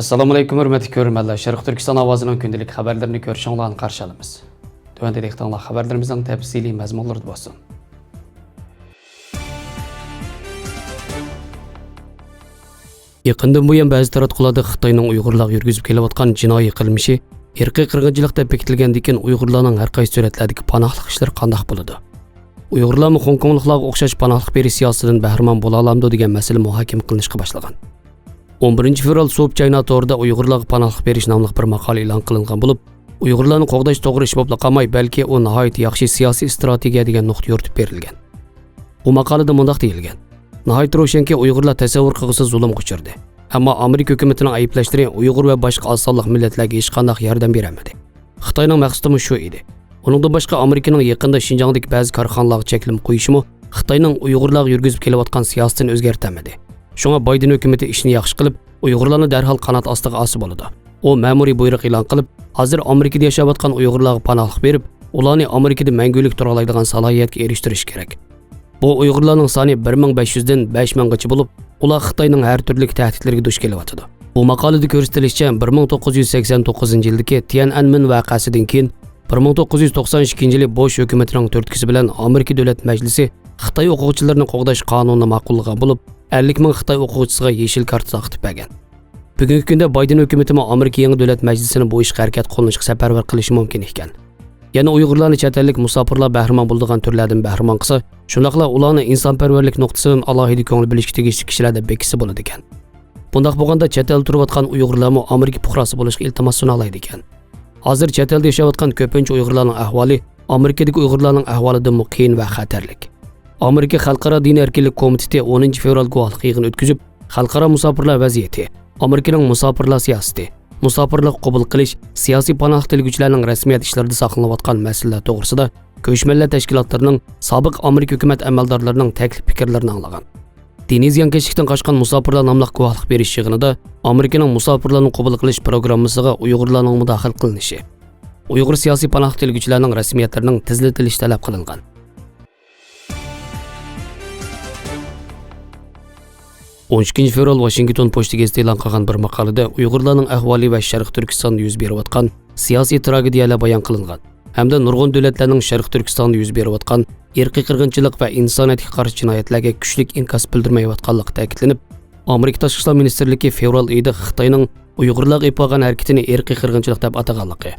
Assalamu alaykum hörmətli görürmənlər. Şərq Türkistan avazının gündəlik xəbərlərini görüşünüzü qarşı alırıq. Tövəndə diqqətinizə xəbərlərimizin təfsili məzmunları olsun. Yaqından buyan bəzi taratqularda Xitayning Uyg'urlarga yurgizib kelayotgan jinoiy qilmishi, irqiy qirg'inchilik deb bekitilgandan Uyg'urlarning har qaysi suratlardagi panohlik ishlari qanday bo'ladi? Uyg'urlarmi Hong Kongliklarga o'xshash panohlik berish siyosatidan bahramand bo'la olamdi degan masala muhokama qilinishga boshlagan. 11 fevral So'p China to'g'rida Uyg'urlarga panohlik berish nomli bir maqola e'lon qilingan bo'lib, Uyg'urlarni qo'g'dash to'g'ri ish bo'lib qolmay, balki u nihoyat yaxshi siyosiy strategiya degan nuqta yoritib berilgan. Bu maqolada mundaq deyilgan: nihoyat ro'shanki Uyg'urlar tasavvur qilg'isiz zulmga uchirdi. Ammo Amerika hukumatining ayblashlari Uyg'ur va boshqa oz sonli millatlarga hech qanday yordam bermadi. Xitoyning maqsadi shu edi. Uningdan boshqa Amerikaning yaqinda Xinjiangdagi ba'zi korxonalarga cheklim qo'yishimi Xitoyning Uyg'urlarga yurgizib kelayotgan siyosatini o'zgartirmadi. Shunga Bayden hukumati ishni yaxshi qilib, Uyg'urlarni darhol qanot ostiga olsa bo'ladi. U ma'muriy buyruq e'lon qilib, hozir Amerikada yashayotgan Uyg'urlarga panohlik berib, ularni Amerikada mangulik tura oladigan salohiyatga erishtirish kerak. Bu Uyg'urlarning soni 1500 dan 5000 gacha bo'lib, ular Xitoyning har turli tahdidlariga duch kelyapti. Bu maqolada ko'rsatilishicha 1989-yildagi Tiananmen voqeasidan keyin 1992-yili Bosh hukumatining turtkisi bilan Amerika Davlat Majlisi Xitoy o'quvchilarini qo'g'dash qonunini ma'qullagan bo'lib, 50 ming Xitoy o'quvchisiga yeshil karta taqib bergan. Bugungi kunda Bayden hukumati Amerika yangi davlat majlisini bu ishga harakat qo'llashga safarbar qilishi mumkin ekan. Yana Uyg'urlarni chet ellik musofirlar bahramand bo'lgan turlardan bahramand qilsa, shundaqla ularni insonparvarlik nuqtasidan alohida ko'ngil bilishga tegishli kishilar deb bekisi bo'ladi ekan. Bundaq bo'lganda chet elda turayotgan Uyg'urlarmi Amerika fuqarosi bo'lishga iltimos suna oladi ekan. Hozir chet elda yashayotgan ko'pincha Uyg'urlarning ahvoli Amerikadagi Uyg'urlarning ahvolidan qiyin va xatarlik. Amerika Xalqaro din erkinlik komiteti 10 fevral guvohlik yig'ini o'tkazib, xalqaro musofirlar vaziyati, Amerikaning musofirlar siyosati, musofirlik qabul qilish, siyosiy panoh tilguvchilarning rasmiyat ishlarida saqlanayotgan masalalar to'g'risida ko'chmanlar tashkilotlarining sobiq Amerika hukumat amaldorlarining taklif fikrlarini anglagan. Diniy ziyonkashlikdan qochgan musofirlar nomli guvohlik berish yig'inida Amerikaning musofirlarni qabul qilish programmasiga Uyg'urlarning mudoxil qilinishi, Uyg'ur siyosiy panoh tilguvchilarining rasmiyatlarining tezlatilishi talab qilingan. 12 fevral Washington Post gazetasi e'lon qilgan bir maqolada Uyg'urlarning ahvoli va Sharq Turkistonda yuz berayotgan siyosiy tragediyalar bayon qilingan. Hamda nurg'un davlatlarning Sharq Turkistonda yuz berayotgan irqiy qirg'inchilik va insoniyatga qarshi jinoyatlarga kuchli inkas bildirmayotganligi ta'kidlanib, Amerika Tashqi ishlar ministrligi fevral oyida Xitoyning Uyg'urlarga ipogan harakatini irqiy qirg'inchilik deb ataganligi,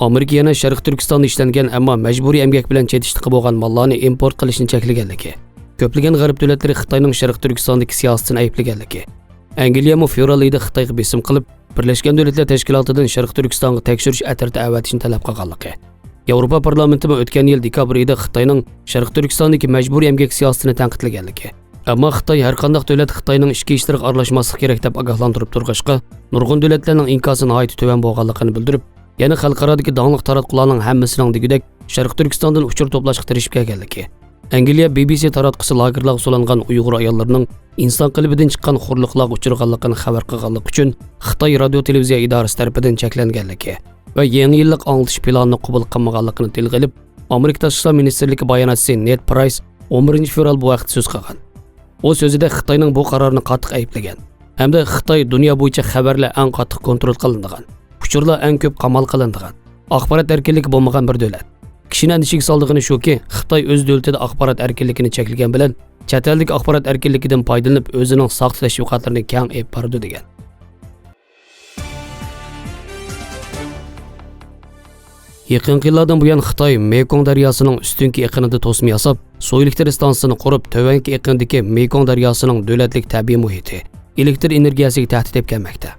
Amerika yana Sharq Turkistonda ishlangan ammo majburiy emgak bilan chetishliq bo'lgan mallarni import qilishni cheklaganligi, ko'plagan g'arb davlatlari Xitoyning Sharq Turkistondagi siyosatini ayblaganligi, Angliya mu fevral oyida Xitoyga besim qilib, Birlashgan Davlatlar Tashkilotidan Sharq Turkistonga tekshirish atirda avatishni talab qilganligi, Yevropa parlamenti o'tgan yil dekabr oyida Xitoyning Sharq Turkistondagi majburiy emgak siyosatini tanqidlaganligi. Ammo Xitoy har qanday davlat Xitoyning ichki ishlariga aralashmaslik kerak deb ogohlantirib turg'ashqa, nurg'un davlatlarning inkosi nihoyat tuvan bo'lganligini bildirib, yana xalqarodagi donliq taratqularning hammasining degidek Sharq Turkistondan uchur to'plashga tirishib kelganligi. Angliya BBC taratqusi lagerlarga so'langan Uyg'ur ayollarining inson qalbidan chiqqan xurliqlarga uchirganligini xabar qilganlik uchun Xitoy radio televiziya idorasi tomonidan cheklanganligi va yangi yillik anglitish planini qabul qilmaganligini tilga olib, Amerika Tashqi ishlar ministrligi bayonotchisi Ned Price 11 fevral bu vaqt so'z qilgan. U so'zida Xitoyning bu qarorini qattiq ayblagan hamda Xitoy dunyo bo'yicha xabarlar eng qattiq kontrol qilinadigan, uchurlar eng ko'p qamal qilinadigan, axborot erkinligi bo'lmagan bir davlat. Kishini andishiga soldig'ini shuki, Xitoy o'z davlatida axborot erkinligini cheklagan bilan chet ellik axborot erkinligidan foydalanib o'zining soxta tashviqotlarini keng olib bordi degan. Yaqinqi yillardan buyon Xitoy Mekong daryosining ustunki yaqinida to'sma yasab, suv elektr stansiyasini qurib, tovanki yaqinidagi Mekong daryosining davlatlik tabiiy muhiti, elektr energiyasiga tahdid etib kelmoqda.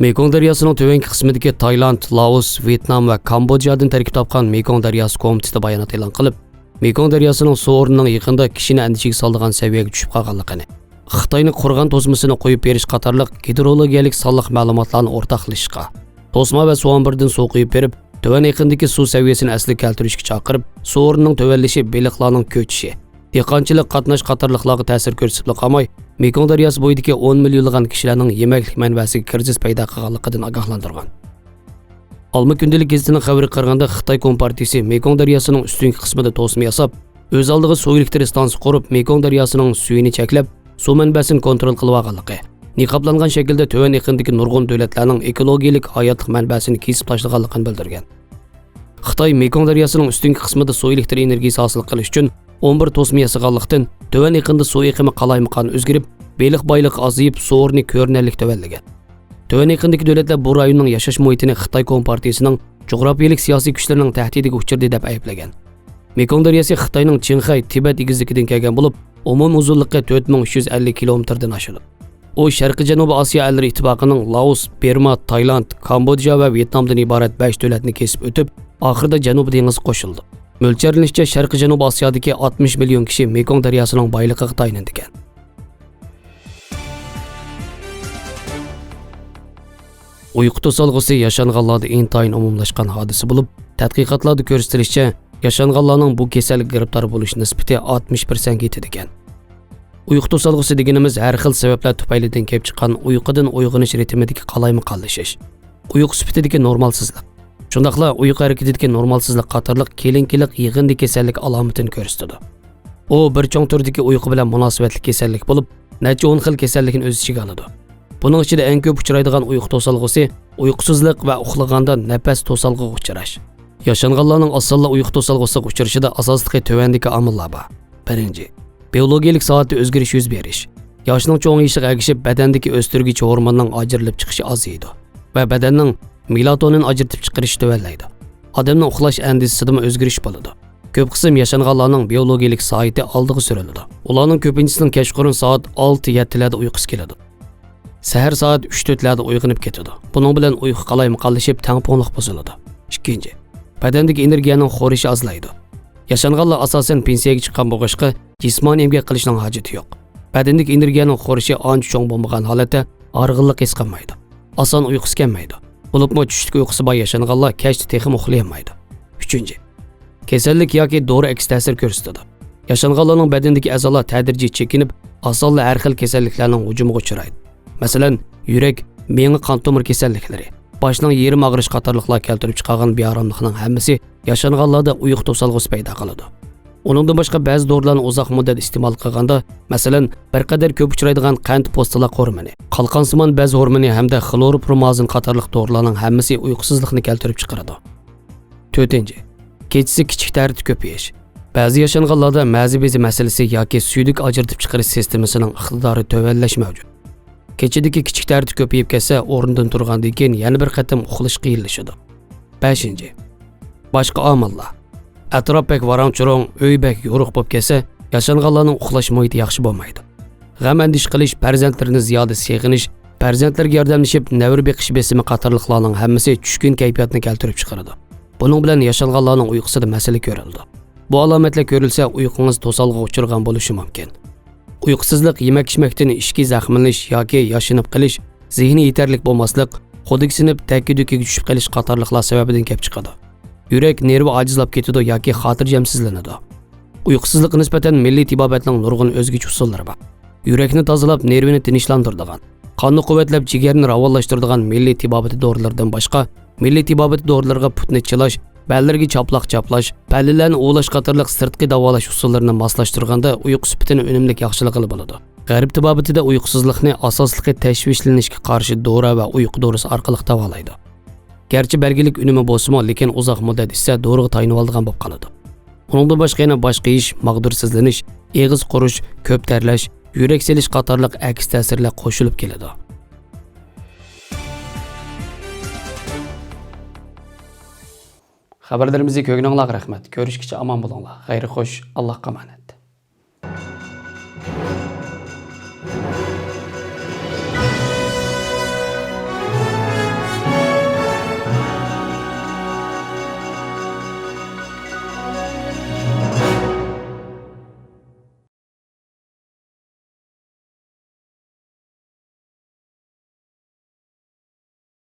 Mekong daryosining tovanki qismidagi Tailand, Laos, Vyetnam va Kambodjadan tarkib topgan Mekong daryosi komiteti bayonot e'lon qilib, Mekong daryosining suv o'rnining yaqinda kishini andishiga soldigan saviyaga tushib qolganligini, Xitoyning qurgan to'smasini qo'yib berish qatorliq gidrologiyalik sonliq ma'lumotlarni o'rtoqlashishga, to'sma va suv ombordan suv quyib berib, töven yaqindagi suv saviyasini asliga keltirishga chaqirib, suv o'rnining tövənlishi, beliqlarning ko'chishi, dehqonchilik qatnash qatorliqlarga ta'sir ko'rsatib qolmay, Mekong daryosi bo'yidagi 10 millionlagan kishilarning yemaklik manbasiga kirjiz paydo qilganligidan ogohlantirgan. Olma kundalik gazetining xabari qaraganda Xitoy Kompartiyasi Mekong daryosining ustungi qismida to'sma yasab, o'z oldiga suv elektr stansiyasi qurib, Mekong daryosining suyini cheklab, suv manbasini kontrol qilib olganligi, niqoblangan shaklda töven iqindagi nurg'un davlatlarning ekologiyalik hayotlik manbasini kesib tashlaganligini bildirgan. Xitoy Mekong daryosining ustungi qismida suv elektr energiyasi hosil qilish uchun 11 to'sma yasaganlikdan töven iqinda suv iqimi qalaymiqan o'zgarib, beliq boyliq azayib, suv o'rni ko'rinarlik tövenlagan. Töven iqindagi davlatlar bu rayonning yashash muhitini Xitoy Kompartiyasining jug'rofiyalik siyosiy kuchlarining tahdidiga uchirdi deb ayblagan. Mekong daryosi Xitoyning Qinxay, Tibet egizligidan kelgan bo'lib, umum uzunligi 4350 kilometrdan oshadi. U Sharqiy Janubiy Osiyo ellari ittifoqining Laos, Burma, Tailand, Kambodja va Vyetnamdan iborat 5 davlatni kesib o'tib, oxirida Janubiy dengiz qo'shildi. Mo'ljallanishcha Sharqiy Janubiy Osiyodagi 60 million kishi Mekong daryosining boyligiga tayinlangan. Uyqu to'solg'usi yashanganlarda intayin umumlashgan hodisa bo'lib, tadqiqotlarda ko'rsatilishicha, yashanganlarning bu kasallikka giribtor bo'lish nisbati 60% yetadi ekan. Uyqu to'solg'usi deganimiz har xil sabablar tufaylidan kelib chiqqan uyqudan uyg'onish ritmidagi qalaymiqallashish, uyqu sifatidagi normalsizlik, shundaqla uyqu harakatidagi normalsizlik qatorliq kelinkilik yig'indi kasallik alomatini ko'rsatadi. U bir cho'ng turdagi uyqu bilan munosabatli kasallik bo'lib, necha 10 xil kasallikni o'z ichiga oladi. Buning ichida eng ko'p uchraydigan uyqu to'solg'usi uyqusizlik va uxlaganda nafas to'solg'iga uchrash. Yashanganlarning asalla uyqu to'solg'usiga uchrashida asosli tövandagi omillar bor. Birinchi, biologik soatda o'zgarish yuz berish. Yoshning cho'ng'ayishiga ergishib badandagi o'stirgich hormonning ajrilib chiqishi ozaydi va badanning melatonin ajratib chiqarishi tuvallaydi. Odamning uxlash andisidimi o'zgarish bo'ladi. Ko'p qism yashanganlarning biologik soati oldiga suriladi. Ularning ko'pinchisining kechqurun soat 6-7 larda uyqusi keladi. Sahar soat 3-4 larda uyg'onib ketadi. Buning bilan uyqu qalaymiqallashib, tangponliq buziladi. Ikkinchi, badandagi energiyaning xo'rishi ozlaydi. Yashanganlar asosan pensiyaga chiqqan bo'lg'ishqa jismoniy emgak qilishning hojati yo'q. Badandagi energiyaning xo'rishi ancha cho'ng bo'lmagan holatda og'riqlik his qilmaydi. Oson uyqusi kelmaydi. Bo'libmi tushlik uyqusi bor yashanganlar kechda texim uxlayolmaydi. Uchinchi, kasallik yoki dori aks ta'sir ko'rsatadi. Yashanganlarning badandagi a'zolar tadrijiy chekinib, osonla har xil kasalliklarning hujumiga uchraydi. Masalan, yurak, miya qon tomir kasalliklari, boshning yerim og'rish qatorliqlar keltirib chiqargan beoromlikning hammasi yashanganlarda uyqu to'solg'usi paydo qiladi. Uningdan boshqa ba'zi dorilarni uzoq muddat iste'mol qilganda, masalan, bir qadar ko'p uchraydigan qand postaloq hormoni, qalqonsimon baz hormoni hamda xloropromazin qatorliq dorilarning hammasi uyqusizlikni keltirib chiqaradi. 4. Kechasi kichik tartib ko'payish. Ba'zi yashanganlarda ma'za bezi masalasi yoki suydik ajratib chiqarish sistemasining iqtidori tuvallash mavjud. Kechidagi kichik tartib ko'payib ketsa, o'rnidan turgandan keyin yana bir qatam uxlash qiyinlashadi. 5. Boshqa omillar. Atrof bek varanchurong, uy bek yo'ruq bo'lib ketsa, yashanganlarning uxlash muhiti yaxshi bo'lmaydi. G'am andish qilish, farzandlarni ziyoda seg'inish, farzandlarga yordamlashib, navr beqish besimi qatorliqlarning hammasi tushkun kayfiyatni keltirib chiqaradi. Buning bilan yashanganlarning uyqusida masala ko'rildi. Bu alomatlar ko'rilsa, uyqungiz to'solg'iga uchirgan bo'lishi mumkin. Uyqusizlik, yemak-ichmakdan ishki zaxmlanish yoki yashinib qilish, zehni yetarlik bo'lmaslik, qo'diksinib, takki-dukiga tushib qolish qatorliqlar sababidan kelib chiqadi. Yurak nervi ojizlab ketadi yoki xotirjamsizlanadi. Uyqusizlikka nisbatan milliy tibobatning nurg'un o'zgacha usullari bor. Yurakni tozalab, nervini tinchlantiradigan, qonni quvvatlab, jigarni ravonlashtiradigan milliy tibobati dorilardan boshqa, milliy tibobati dorilarga putni chilash, ballarga chaplash, pallilarni o'lash qatorliq sirtqi davolash usullarini moslashtirganda uyqu sifatini unumli yaxshilig'i bo'ladi. G'arb tibobatida uyqusizlikni asosliqi tashvishlanishga qarshi dori va uyqu dorisi orqali davolaydi. Gerçi belgilik unumi bo'lsa-mu, lekin uzoq muddat esa doriga tayinib olgan bo'lib qoladi. Uningdan boshqa yana boshqa ish, mag'dursizlanish, eg'iz qurish, ko'p terlash, yurak selish qatorliq aks ta'sirlar qo'shilib keladi. Xabarlarimizni ko'rganingizga rahmat. Ko'rishgacha omon bo'linglar. Xayr xo'sh, Allohga omonat.